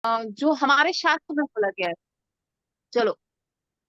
जो हमारे शास्त्र में बोला गया है, चलो,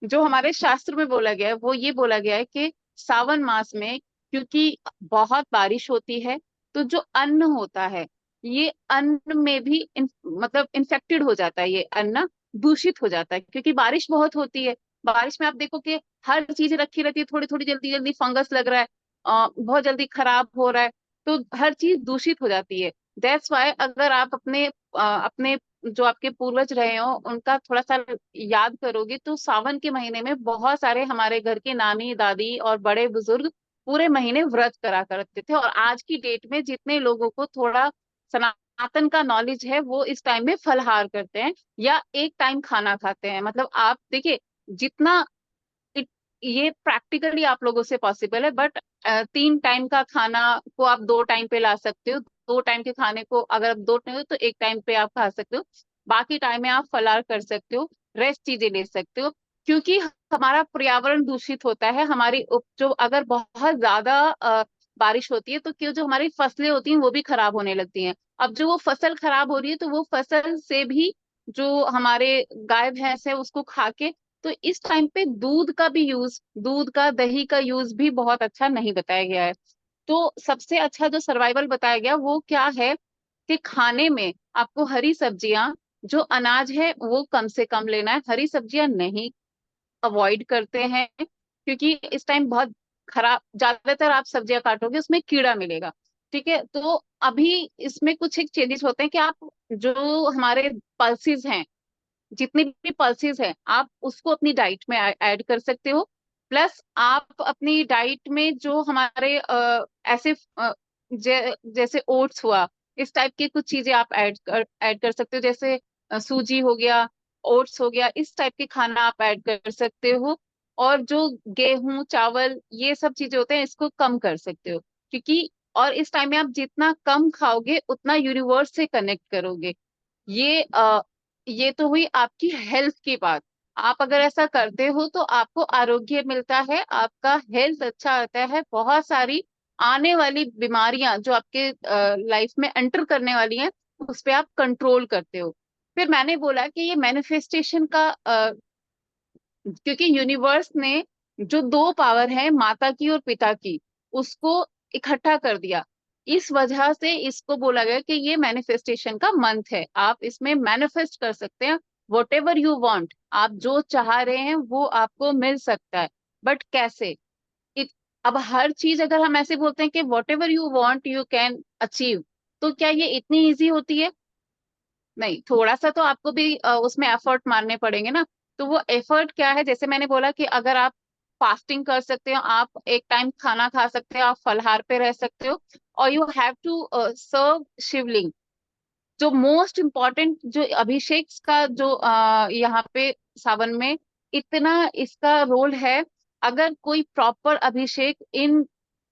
जो हमारे शास्त्र में बोला गया है वो ये बोला गया है कि सावन मास में, क्योंकि बहुत बारिश होती है, तो जो अन्न होता है, ये अन्न में भी मतलब इन्फेक्टेड हो जाता है, ये अन्न दूषित हो जाता है, क्योंकि बारिश बहुत होती है। बारिश में आप देखो कि हर चीज रखी रहती है, थोड़ी थोड़ी जल्दी जल्दी फंगस लग रहा है, बहुत जल्दी खराब हो रहा है, तो हर चीज दूषित हो जाती है। दैट्स वाई अगर आप अपने जो आपके पूर्वज रहे हो उनका थोड़ा सा याद करोगे, तो सावन के महीने में बहुत सारे हमारे घर के नानी दादी और बड़े बुजुर्ग पूरे महीने व्रत करा करते थे। और आज की डेट में जितने लोगों को थोड़ा सनातन का नॉलेज है, वो इस टाइम में फलाहार करते हैं या एक टाइम खाना खाते हैं। मतलब आप देखिए, जितना it- ये प्रैक्टिकली आप लोगों से पॉसिबल है, बट 3 टाइम का खाना को आप 2 टाइम पे ला सकते हो। 2 टाइम के खाने को अगर आप 2 टाइम हो तो एक टाइम पे आप खा सकते हो, बाकी टाइम में आप फलार कर सकते हो, रेस्ट चीजें ले सकते हो। क्योंकि हमारा पर्यावरण दूषित होता है, हमारी जो अगर बहुत ज्यादा बारिश होती है तो क्यों, जो हमारी फसलें होती हैं वो भी खराब होने लगती हैं। अब जो वो फसल खराब हो रही है, तो वो फसल से भी जो हमारे गाय भैंस है उसको खा के, तो इस टाइम पे दूध का भी यूज, दूध का दही का यूज भी बहुत अच्छा नहीं बताया गया है। तो सबसे अच्छा जो सर्वाइवल बताया गया वो क्या है, कि खाने में आपको हरी सब्जियां, जो अनाज है वो कम से कम लेना है, हरी सब्जियां नहीं, अवॉइड करते हैं, क्योंकि इस टाइम बहुत खराब, ज्यादातर आप सब्जियां काटोगे उसमें कीड़ा मिलेगा। ठीक है, तो अभी इसमें कुछ एक चेंजेस होते हैं कि आप जो हमारे पल्सेस हैं, जितनी भी पल्सेस हैं, आप उसको अपनी डाइट में ऐड कर सकते हो। प्लस आप अपनी डाइट में जो हमारे ऐसे जैसे ओट्स हुआ, इस टाइप की कुछ चीजें आप ऐड कर सकते हो, जैसे सूजी हो गया, ओट्स हो गया, इस टाइप के खाना आप ऐड कर सकते हो। और जो गेहूं चावल ये सब चीजें होते हैं, इसको कम कर सकते हो, क्योंकि और इस टाइम में आप जितना कम खाओगे उतना यूनिवर्स से कनेक्ट करोगे। ये ये तो हुई आपकी हेल्थ की बात। आप अगर ऐसा करते हो तो आपको आरोग्य मिलता है, आपका हेल्थ अच्छा आता है, बहुत सारी आने वाली बीमारियां जो आपके लाइफ में एंटर करने वाली हैं, उस पे आप कंट्रोल करते हो। फिर मैंने बोला कि ये मैनिफेस्टेशन का क्योंकि यूनिवर्स ने जो 2 पावर है, माता की और पिता की, उसको इकट्ठा कर दिया। इस वजह से इसको बोला गया कि ये मैनिफेस्टेशन का मंथ है, आप इसमें मैनिफेस्ट कर सकते हैं वॉट एवर यू वॉन्ट, आप जो चाह रहे हैं वो आपको मिल सकता है। बट कैसे? इत, अब हर चीज अगर हम ऐसे बोलते हैं कि what ever you want you can achieve, तो क्या ये इतनी इजी होती है? नहीं, थोड़ा सा तो आपको भी उसमें एफर्ट मारने पड़ेंगे ना। तो वो एफर्ट क्या है, जैसे मैंने बोला कि अगर आप फास्टिंग कर सकते हो, आप एक टाइम खाना खा सकते हो, आप फलाहार पे रह सकते हो, और यू हैव टू सर्व शिवलिंग। जो मोस्ट इम्पोर्टेंट जो अभिषेक का जो यहाँ पे सावन में इतना इसका रोल है, अगर कोई प्रॉपर अभिषेक इन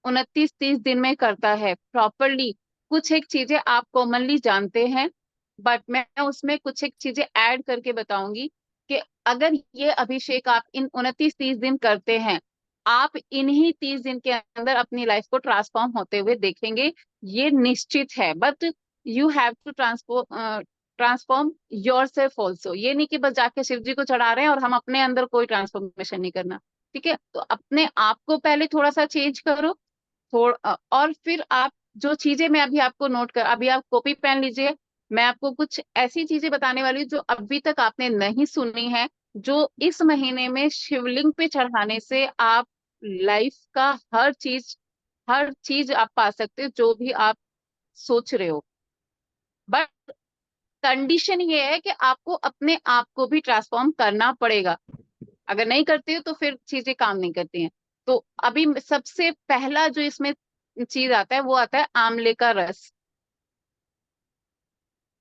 29-30 दिन में करता है प्रॉपरली, कुछ एक चीजें आप कॉमनली जानते हैं, बट मैं उसमें कुछ एक चीजें ऐड करके बताऊंगी कि अगर ये अभिषेक आप इन 29-30 दिन करते हैं, आप इन्हीं 30 दिन के अंदर अपनी लाइफ को ट्रांसफॉर्म होते हुए देखेंगे, ये निश्चित है। But you have to transform your self also. ये नहीं कि बस जाके शिव जी को चढ़ा रहे हैं और हम अपने अंदर कोई ट्रांसफॉर्मेशन नहीं करना। ठीक है, तो अपने आप को पहले थोड़ा सा चेंज करो, और फिर आप जो चीजें मैं अभी आपको नोट कर, अभी आप कॉपी पेन लीजिए, मैं आपको कुछ ऐसी चीजें बताने वाली हूँ जो अभी तक आपने नहीं सुनी है, जो इस महीने में शिवलिंग पे चढ़ाने से आप लाइफ का हर चीज आप पा सकते हो, जो भी आप सोच रहे हो। बट कंडीशन ये है कि आपको अपने आप को भी ट्रांसफॉर्म करना पड़ेगा, अगर नहीं करते हो तो फिर चीजें काम नहीं करती हैं। तो अभी सबसे पहला जो इसमें चीज आता है वो आता है आंवले का रस।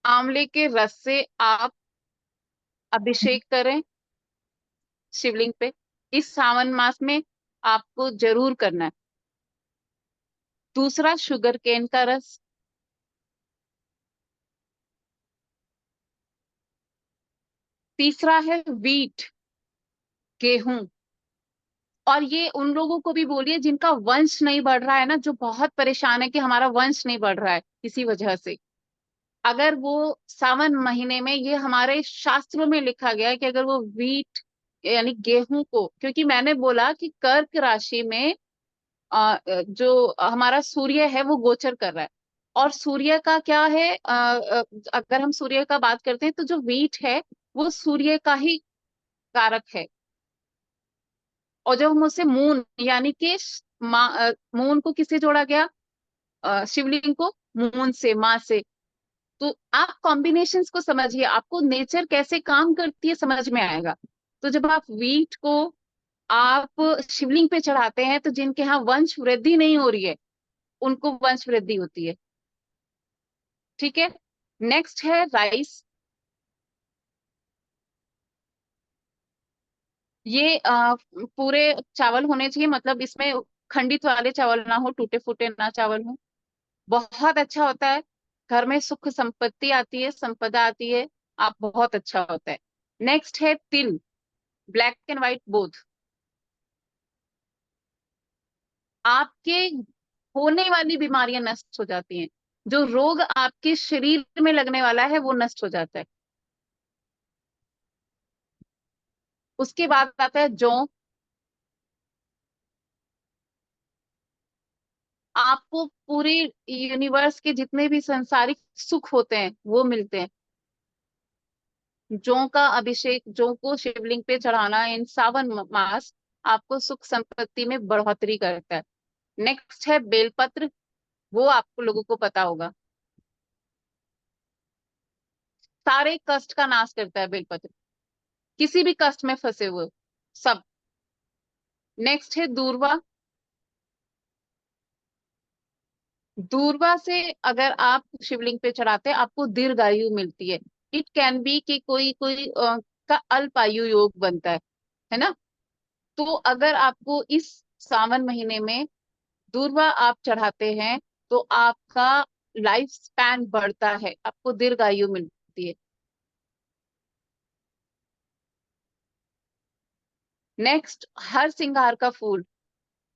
आंवले के रस से आप अभिषेक करें शिवलिंग पे, इस सावन मास में आपको जरूर करना है। दूसरा शुगर केन का रस। तीसरा है वीट, गेहूं। और ये उन लोगों को भी बोलिए जिनका वंश नहीं बढ़ रहा है ना, जो बहुत परेशान है कि हमारा वंश नहीं बढ़ रहा है किसी वजह से, अगर वो सावन महीने में, ये हमारे शास्त्रों में लिखा गया है कि अगर वो वीट यानी गेहूं को, क्योंकि मैंने बोला कि कर्क राशि में जो हमारा सूर्य है वो गोचर कर रहा है। और सूर्य का क्या है, अगर हम सूर्य का बात करते हैं तो जो वीट है वो सूर्य का ही कारक है। और जब हम उससे मून यानी कि मून को किससे जोड़ा गया, शिवलिंग को मून से, माँ से। तो आप कॉम्बिनेशंस को समझिए, आपको नेचर कैसे काम करती है समझ में आएगा। तो जब आप वीट को आप शिवलिंग पे चढ़ाते हैं तो जिनके यहाँ वंश वृद्धि नहीं हो रही है उनको वंश वृद्धि होती है। ठीक है। नेक्स्ट है राइस। ये पूरे चावल होने चाहिए, मतलब इसमें खंडित वाले चावल ना हो, टूटे फूटे ना चावल हो। बहुत अच्छा होता है, घर में सुख संपत्ति आती है, संपदा आती है। आप बहुत अच्छा होता है। नेक्स्ट है तिल। Black and white both. आपके होने वाली बीमारियां नष्ट हो जाती हैं। जो रोग आपके शरीर में लगने वाला है वो नष्ट हो जाता है। उसके बाद आता है जौ। आपको पूरे यूनिवर्स के जितने भी संसारिक सुख होते हैं वो मिलते हैं। जौ का अभिषेक, जौ को शिवलिंग पे चढ़ाना इन सावन मास आपको सुख संपत्ति में बढ़ोतरी करता है। नेक्स्ट है बेलपत्र। वो आपको लोगों को पता होगा, सारे कष्ट का नाश करता है बेलपत्र, किसी भी कष्ट में फंसे हुए सब। नेक्स्ट है दूर्वा। दूर्वा से अगर आप शिवलिंग पे चढ़ाते हैं आपको दीर्घायु मिलती है। इट कैन बी कि कोई कोई का अल्पायु योग बनता है ना। तो अगर आपको इस सावन महीने में दूर्वा आप चढ़ाते हैं तो आपका लाइफ स्पैन बढ़ता है, आपको दीर्घायु मिलती है। नेक्स्ट, हर सिंगार का फूल।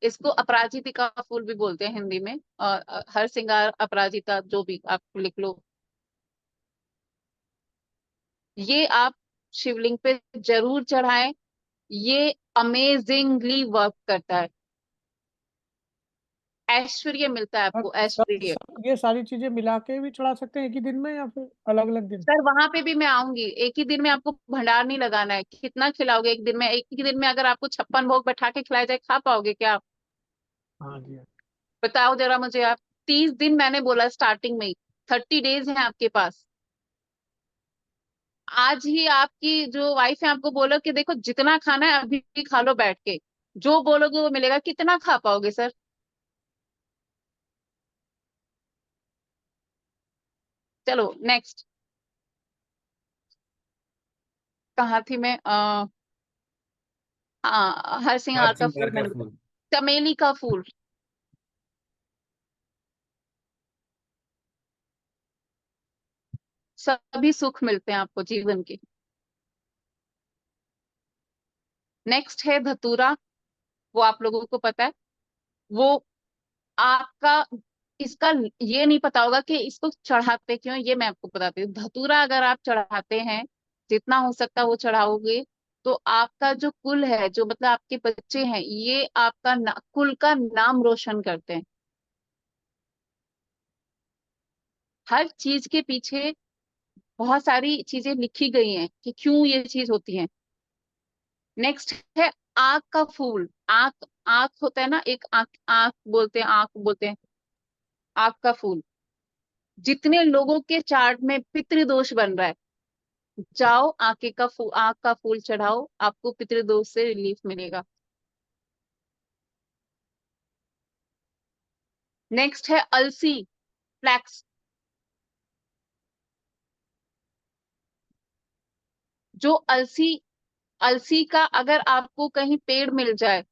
इसको अपराजिता का फूल भी बोलते हैं हिंदी में, और हर सिंगार, अपराजिता, जो भी आप लिख लो। ये आप शिवलिंग पे जरूर चढ़ाएं। ये अमेजिंगली वर्क करता है। ऐश्वर्य मिलता है और आपको, ऐश्वर्य। ये सारी चीजें मिला के भी चढ़ा सकते हैं एक ही दिन में या फिर अलग अलग दिन? सर वहां पे भी मैं आऊंगी। एक ही दिन में आपको भंडार नहीं लगाना है। कितना खिलाओगे एक दिन में? एक ही दिन में अगर आपको 56 भोग बैठा के खिलाया जाए, खा पाओगे क्या आप? हाँ जी। बताओ जरा मुझे आप। 30 दिन मैंने बोला स्टार्टिंग में ही, 30 डेज हैं आपके पास। आज ही आपकी जो वाइफ है आपको बोलो कि देखो जितना खाना है अभी भी खा लो बैठ के, जो बोलोगे वो मिलेगा। कितना खा पाओगे सर? चलो नेक्स्ट। कहाँ थी मैं? हाँ, हर हर सिंगार का सिंगार फूल का मैंने फूल। बोला। चमेली का फूल। सभी सुख मिलते हैं आपको जीवन के। नेक्स्ट है धतूरा। वो आप लोगों को पता है। वो आपका, इसका ये नहीं पता होगा कि इसको चढ़ाते क्यों, ये मैं आपको बताती हूँ। धतूरा अगर आप चढ़ाते हैं, जितना हो सकता है वो चढ़ाओगे, तो आपका जो कुल है, जो मतलब आपके बच्चे हैं, ये आपका कुल का नाम रोशन करते हैं। हर चीज के पीछे बहुत सारी चीजें लिखी गई हैं कि क्यों ये चीज होती है। नेक्स्ट है आंख का फूल। आंख, आंख होता है ना एक, आंख, आंख बोलते हैं, आंख बोलते हैं। आंख का फूल। जितने लोगों के चार्ट में पितृदोष बन रहा है, जाओ आंख का फूल, आंख का फूल चढ़ाओ, आपको पितृदोष से रिलीफ मिलेगा। नेक्स्ट है अलसी, फ्लैक्स। जो अलसी, अलसी का अगर आपको कहीं पेड़ मिल जाए,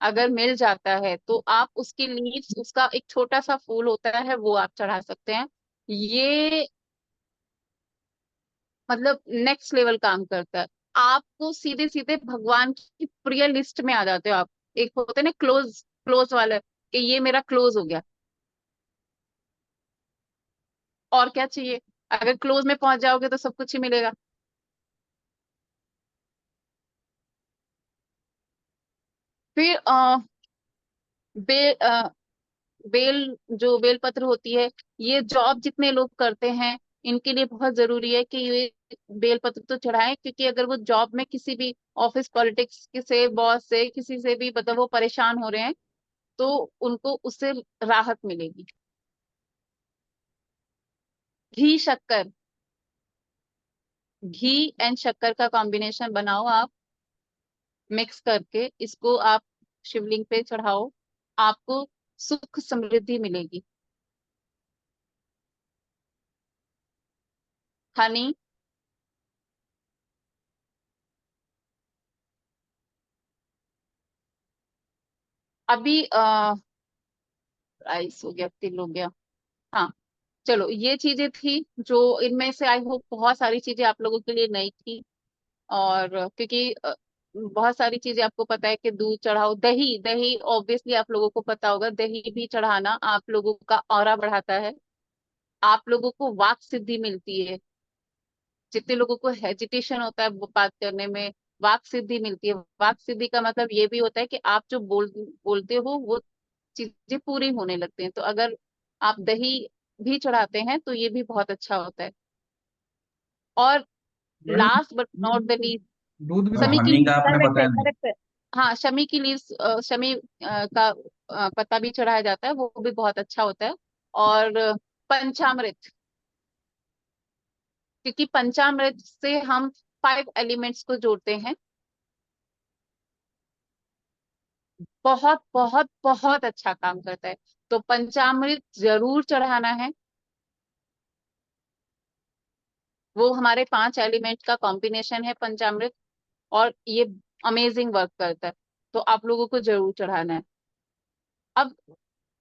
अगर मिल जाता है तो आप उसकी लीव्स, उसका एक छोटा सा फूल होता है वो आप चढ़ा सकते हैं। ये मतलब नेक्स्ट लेवल काम करता है। आपको सीधे सीधे भगवान की प्रिय लिस्ट में आ जाते हो आप। एक होते हैं ना क्लोज, क्लोज वाला, कि ये मेरा क्लोज हो गया। और क्या चाहिए? अगर क्लोज में पहुंच जाओगे तो सब कुछ ही मिलेगा। फिर बेल बेल जो बेल पत्र होती है, ये जॉब जितने लोग करते हैं इनके लिए बहुत जरूरी है कि ये बेल पत्र तो चढ़ाएं, क्योंकि अगर वो जॉब में किसी भी ऑफिस पॉलिटिक्स से, बॉस से, किसी से भी मतलब वो परेशान हो रहे हैं तो उनको उससे राहत मिलेगी। घी शक्कर, घी एंड शक्कर का कॉम्बिनेशन बनाओ आप, मिक्स करके इसको आप शिवलिंग पे चढ़ाओ, आपको सुख समृद्धि मिलेगी। हनी, अभी राइस हो गया, तिल हो गया। हाँ, चलो ये चीजें थी जो, इनमें से आई होप बहुत सारी चीजें आप लोगों के लिए नई थी। और क्योंकि बहुत सारी चीजें आपको पता है कि दूध चढ़ाओ, दही, दही ऑब्वियसली आप लोगों को पता होगा, दही भी चढ़ाना आप लोगों का ऑरा बढ़ाता है, आप लोगों को वाक सिद्धि मिलती है। जितने लोगों को हेजिटेशन होता है वो बात करने में, वाक सिद्धि मिलती है। वाक सिद्धि का मतलब ये भी होता है कि आप जो बोलते हो वो चीजें पूरी होने लगती हैं। तो अगर आप दही भी चढ़ाते हैं तो ये भी बहुत अच्छा होता है। और madam, last but not the least, दूध भी तो शमी की हनी का आपने करेक्ट है, बताया नहीं। करेक्ट है। हाँ, शमी की लीव्स, शमी का पत्ता भी चढ़ाया जाता है, वो भी बहुत अच्छा होता है। और पंचामृत, क्योंकि पंचामृत से हम 5 एलिमेंट्स को जोड़ते हैं। बहुत बहुत बहुत अच्छा काम करता है। तो पंचामृत जरूर चढ़ाना है। वो हमारे 5 एलिमेंट का कॉम्बिनेशन है पंचामृत, और ये अमेजिंग वर्क करता है। तो आप लोगों को जरूर चढ़ाना है। अब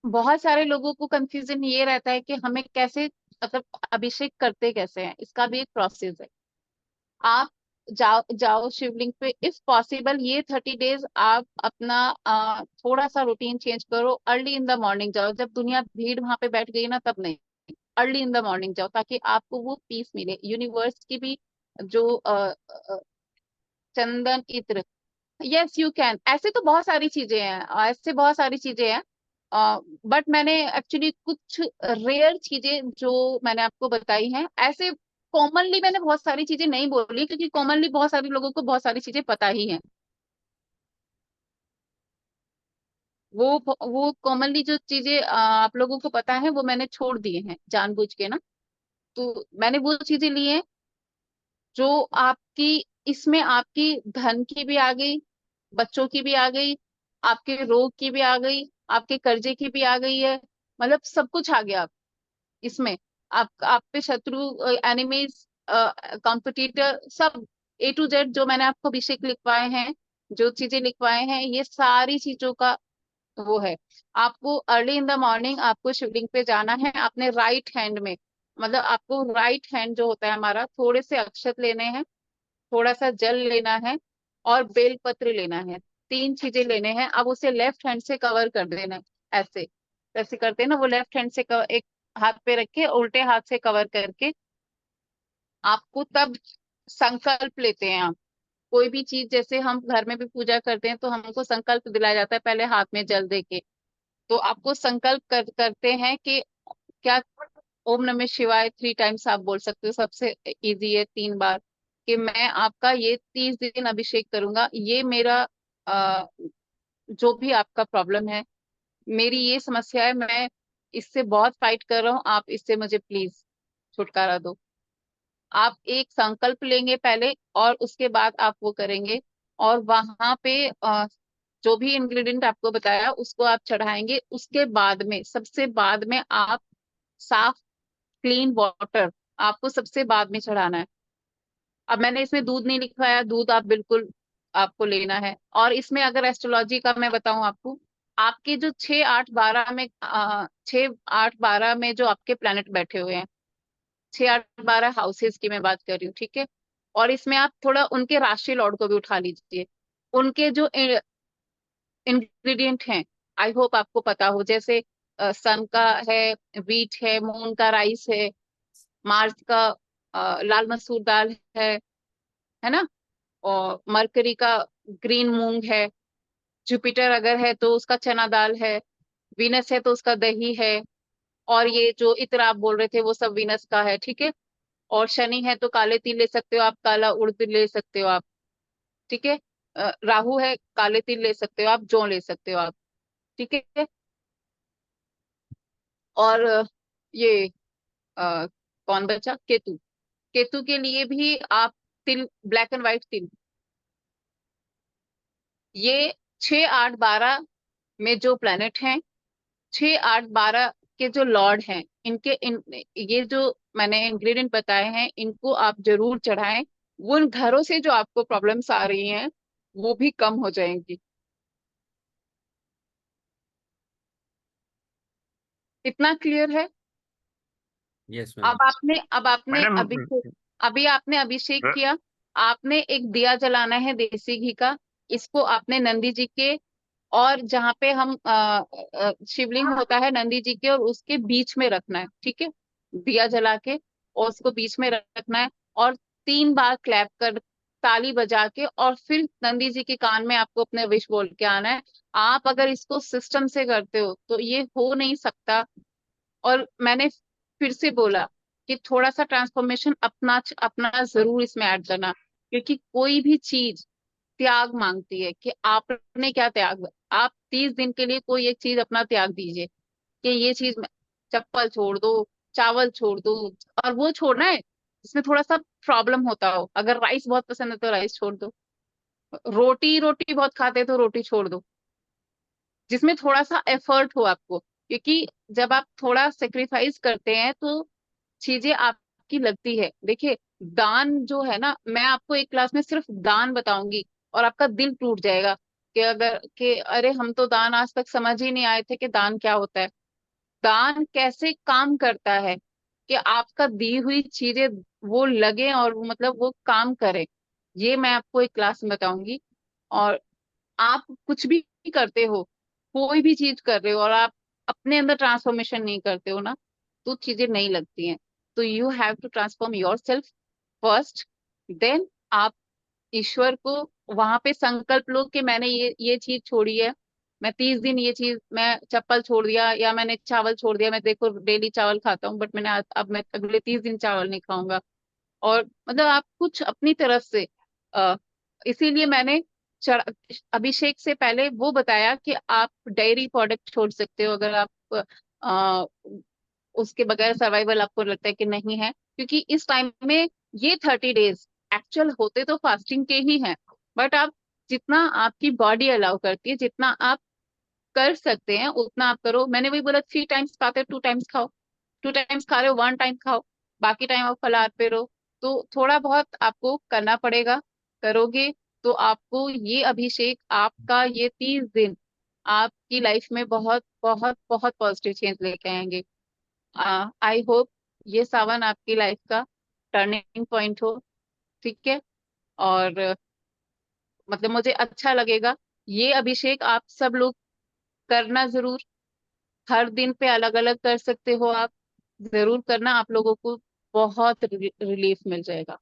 बहुत सारे लोगों को कंफ्यूजन ये रहता है कि हमें कैसे, मतलब अभिषेक करते कैसे हैं, इसका भी एक प्रोसेस है। आप जाओ जाओ शिवलिंग पे, इफ पॉसिबल ये 30 डेज आप अपना थोड़ा सा रूटीन चेंज करो। अर्ली इन द मॉर्निंग जाओ, जब दुनिया भीड़ वहां पे बैठ गई ना तब नहीं, अर्ली इन द मॉर्निंग जाओ, ताकि आपको वो पीस मिले। यूनिवर्स की भी जो चंदन इत्र, यस यू कैन, ऐसे तो बहुत सारी चीजें हैं, ऐसे बहुत सारी चीजें हैं। बट मैंने एक्चुअली कुछ रेयर चीजें जो मैंने आपको बताई हैं, ऐसे कॉमनली मैंने बहुत सारी चीजें नहीं बोली, क्योंकि कॉमनली बहुत सारे लोगों को बहुत सारी चीजें पता ही हैं। वो कॉमनली जो चीजें आप लोगों को पता है वो मैंने छोड़ दिए हैं जानबूझ के ना। तो मैंने वो चीजें ली हैं जो आपकी, इसमें आपकी धन की भी आ गई, बच्चों की भी आ गई, आपके रोग की भी आ गई, आपके कर्जे की भी आ गई है, मतलब सब कुछ आ गया इसमें। आप पे शत्रु, एनिमीज, कॉम्पिटिटर, सब A to Z जो मैंने आपको अभिषेक लिखवाए हैं, जो चीजें लिखवाए हैं, ये सारी चीजों का वो है। आपको अर्ली इन द मॉर्निंग आपको शिवलिंग पे जाना है, अपने राइट हैंड में, मतलब आपको राइट हैंड जो होता है हमारा, थोड़े से अक्षत लेने हैं, थोड़ा सा जल लेना है, और बेल पत्र लेना है। 3 चीजें लेने हैं। अब उसे लेफ्ट हैंड से कवर कर देना है, ऐसे ऐसे करते हैं ना, वो लेफ्ट हैंड से एक हाथ पे रख के उल्टे हाथ से कवर करके आपको तब संकल्प लेते हैं आप। कोई भी चीज, जैसे हम घर में भी पूजा करते हैं तो हमको संकल्प दिलाया जाता है पहले हाथ में जल दे के। तो आपको संकल्प करते हैं कि क्या, ओम नमः शिवाय 3 टाइम्स आप बोल सकते हो, सबसे इजी है 3 बार, कि मैं आपका ये 30 दिन अभिषेक करूंगा। ये मेरा जो भी आपका प्रॉब्लम है, मेरी ये समस्या है, मैं इससे बहुत फाइट कर रहा हूँ, आप इससे मुझे प्लीज छुटकारा दो। आप एक संकल्प लेंगे पहले, और उसके बाद आप वो करेंगे। और वहां पे जो भी इंग्रेडिएंट आपको बताया उसको आप चढ़ाएंगे। उसके बाद में, सबसे बाद में, आप साफ क्लीन वाटर आपको सबसे बाद में चढ़ाना है। अब मैंने इसमें दूध नहीं लिखवाया, दूध आप बिल्कुल आपको लेना है। और इसमें अगर एस्ट्रोलॉजी का मैं बताऊं आपको, आपके जो 6 8 12 में जो आपके प्लैनेट बैठे हुए हैं, 6 8 12 हाउसेस की मैं बात कर रही हूँ, ठीक है। और इसमें आप थोड़ा उनके राशि लॉर्ड को भी उठा लीजिए। उनके जो इंग्रेडिएंट हैं, आई होप आपको पता हो, जैसे सन का है, वीट है, मून का राइस है, मार्स का लाल मसूर दाल है ना। और मरकरी का ग्रीन मूंग है। जुपिटर अगर है तो उसका चना दाल है। वीनस है तो उसका दही है। और ये जो इत्र आप बोल रहे थे वो सब वीनस का है, ठीक है। और शनि है तो काले तिल ले सकते हो आप, काला उड़द ले सकते हो आप, ठीक है। राहु है, काले तिल ले सकते हो आप, जौ ले सकते हो आप, ठीक है। और ये कौन बचा, केतु। केतु के लिए भी आप तिल, ब्लैक एंड व्हाइट तिल, ये 6 8 12 में जो प्लेनेट हैं, 6 8 12 के जो लॉर्ड हैं, इनके इन ये जो मैंने इंग्रेडिएंट बताए हैं इनको आप जरूर चढ़ाएं। उन घरों से जो आपको प्रॉब्लम्स आ रही हैं वो भी कम हो जाएंगी। इतना क्लियर है। Yes ma'am. अब आपने मैडम अभी आपने अभिषेक किया। आपने एक दिया जलाना है देसी घी का। इसको आपने नंदी जी के, और जहाँ पे हम शिवलिंग होता है नंदी जी के, और उसके बीच में रखना है, ठीक है। दिया जला के और उसको बीच में रखना है। और 3 बार क्लैप कर, ताली बजा के, और फिर नंदी जी के कान में आपको अपने विश बोल के आना है। आप अगर इसको सिस्टम से करते हो तो ये हो नहीं सकता। और मैंने फिर से बोला कि थोड़ा सा ट्रांसफॉर्मेशन अपना अपना जरूर इसमें ऐड करना, क्योंकि कोई भी चीज त्याग मांगती है कि आपने क्या त्याग। आप 30 दिन के लिए कोई एक चीज अपना त्याग दीजिए कि ये चीज चप्पल छोड़ दो, चावल छोड़ दो। और वो छोड़ना है जिसमें थोड़ा सा प्रॉब्लम होता हो। अगर राइस बहुत पसंद है तो राइस छोड़ दो। रोटी रोटी बहुत खाते हैं तो रोटी छोड़ दो। जिसमें थोड़ा सा एफर्ट हो आपको, क्योंकि जब आप थोड़ा सेक्रीफाइस करते हैं तो चीजें आपकी लगती है। देखिए, दान जो है ना, मैं आपको एक क्लास में सिर्फ दान बताऊंगी और आपका दिल टूट जाएगा कि अगर कि अरे हम तो दान आज तक समझ ही नहीं आए थे कि दान क्या होता है। दान कैसे काम करता है कि आपका दी हुई चीजें वो लगे और वो मतलब वो काम करे, ये मैं आपको एक क्लास में बताऊंगी। और आप कुछ भी करते हो, कोई भी चीज कर रहे हो, और आप अपने अंदर ट्रांसफॉर्मेशन नहीं करते हो ना, तो चीजें नहीं लगती हैं। तो you have to transform your self first, then आप ईश्वर को वहां पे संकल्प लो कि मैंने ये चीज छोड़ी है। मैं 30 दिन ये चीज, मैं चप्पल छोड़ दिया या मैंने चावल छोड़ दिया। मैं देखो डेली चावल खाता हूँ, बट मैंने अब मैं अगले 30 दिन चावल नहीं खाऊंगा। और मतलब आप कुछ अपनी तरफ से इसीलिए मैंने अभिषेक से पहले वो बताया कि आप डेयरी प्रोडक्ट छोड़ सकते हो अगर आप अ, उसके बगैर सर्वाइवल आपको लगता है कि नहीं है। क्योंकि इस टाइम में ये 30 डेज एक्चुअल होते तो फास्टिंग के ही हैं, बट आप जितना आपकी बॉडी अलाउ करती है, जितना आप कर सकते हैं उतना आप करो। मैंने वही बोला, 3 टाइम्स खाते हो 2 टाइम्स खाओ। 2 टाइम्स खा रहे हो 1 टाइम खाओ। बाकी टाइम आप फलाहार पे रहो। तो थोड़ा बहुत आपको करना पड़ेगा, करोगे तो आपको ये अभिषेक, आपका ये 30 दिन आपकी लाइफ में बहुत बहुत बहुत पॉजिटिव चेंज लेके आएंगे। आई होप ये सावन आपकी लाइफ का टर्निंग पॉइंट हो, ठीक है। और मतलब मुझे अच्छा लगेगा। ये अभिषेक आप सब लोग करना जरूर। हर दिन पे अलग अलग कर सकते हो आप, जरूर करना। आप लोगों को बहुत रिलीफ मिल जाएगा।